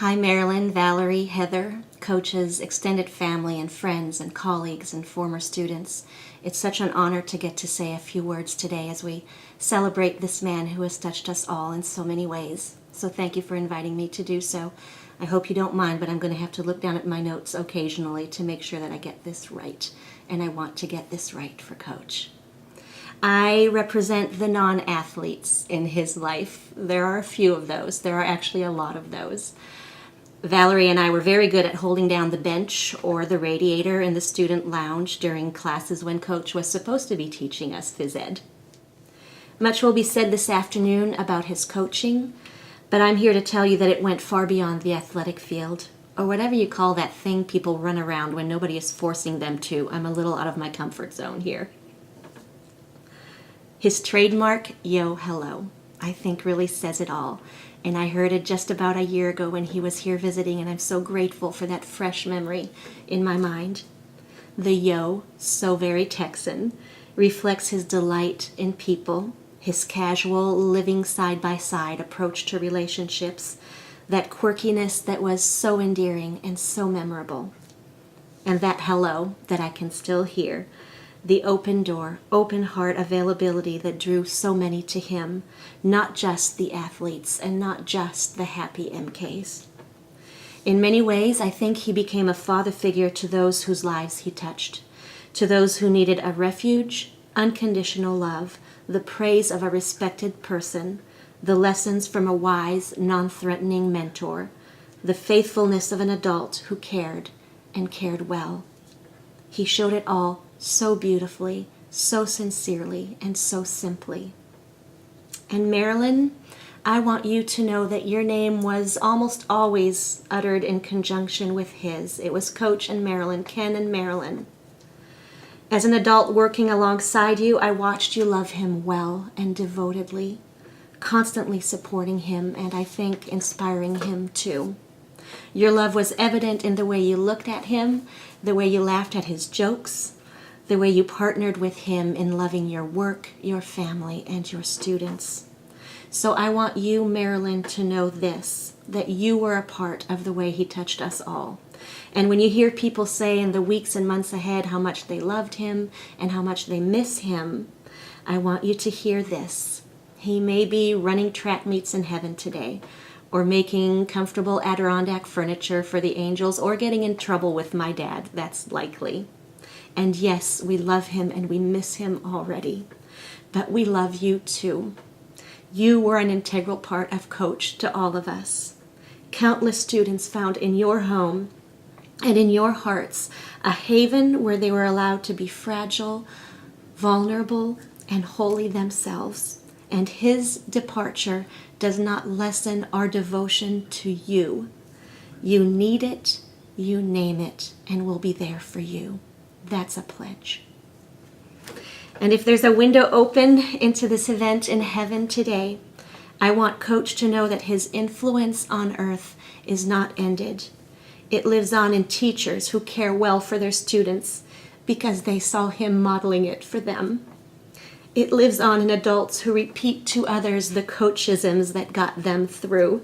Hi, Marilyn, Valerie, Heather, coaches, extended family, and friends, and colleagues, and former students. It's such an honor to get to say a few words today as we celebrate this man who has touched us all in so many ways. So thank you for inviting me to do so. I hope you don't mind, but I'm going to have to look down at my notes occasionally to make sure that I get this right. And I want to get this right for Coach. I represent the non-athletes in his life. There are a few of those. There are actually a lot of those. Valerie and I were very good at holding down the bench or the radiator in the student lounge during classes when Coach was supposed to be teaching us phys ed. Much will be said this afternoon about his coaching, but I'm here to tell you that it went far beyond the athletic field, or whatever you call that thing people run around when nobody is forcing them to. I'm a little out of my comfort zone here. His trademark, yo, hello, I think really says it all. And I heard it just about a year ago when he was here visiting, and I'm so grateful for that fresh memory in my mind. The yo, so very Texan, reflects his delight in people, his casual, living side-by-side approach to relationships, that quirkiness that was so endearing and so memorable. And that hello that I can still hear, the open door, open heart availability that drew so many to him, not just the athletes and not just the happy MKs. In many ways, I think he became a father figure to those whose lives he touched, to those who needed a refuge, unconditional love, the praise of a respected person, the lessons from a wise, non-threatening mentor, the faithfulness of an adult who cared and cared well. He showed it all so beautifully, so sincerely, and so simply. And Marilyn, I want you to know that your name was almost always uttered in conjunction with his. It was Coach and Marilyn, Ken and Marilyn. As an adult working alongside you, I watched you love him well and devotedly, constantly supporting him, and I think inspiring him too. Your love was evident in the way you looked at him, the way you laughed at his jokes, the way you partnered with him in loving your work, your family, and your students. So I want you, Marilyn, to know this, that you were a part of the way he touched us all. And when you hear people say in the weeks and months ahead how much they loved him and how much they miss him, I want you to hear this. He may be running track meets in heaven today, or making comfortable Adirondack furniture for the angels, or getting in trouble with my dad. That's likely. And yes, we love him and we miss him already. But we love you too. You were an integral part of Coach to all of us. Countless students found in your home and in your hearts a haven where they were allowed to be fragile, vulnerable, and wholly themselves. And his departure does not lessen our devotion to you. You need it, you name it, and we'll be there for you. That's a pledge. And if there's a window open into this event in heaven today, I want Coach to know that his influence on earth is not ended. It lives on in teachers who care well for their students because they saw him modeling it for them. It lives on in adults who repeat to others the coachisms that got them through.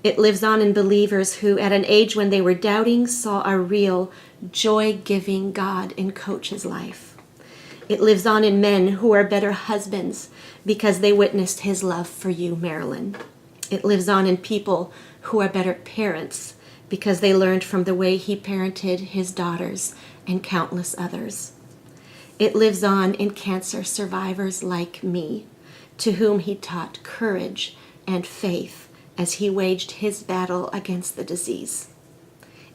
It lives on in believers who, at an age when they were doubting, saw a real, joy-giving God in Coach's life. It lives on in men who are better husbands because they witnessed his love for you, Marilyn. It lives on in people who are better parents because they learned from the way he parented his daughters and countless others. It lives on in cancer survivors like me, to whom he taught courage and faith as he waged his battle against the disease.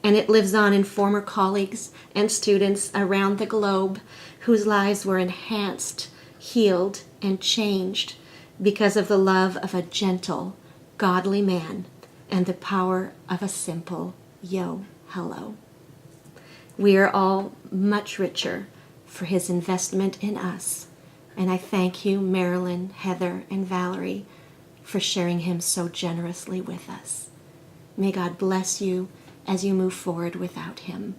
And it lives on in former colleagues and students around the globe whose lives were enhanced, healed, and changed because of the love of a gentle, godly man and the power of a simple yo, hello. We are all much richer for his investment in us, and I thank you, Marilyn, Heather, and Valerie, for sharing him so generously with us. May God bless you as you move forward without him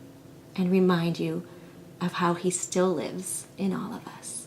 and remind you of how he still lives in all of us.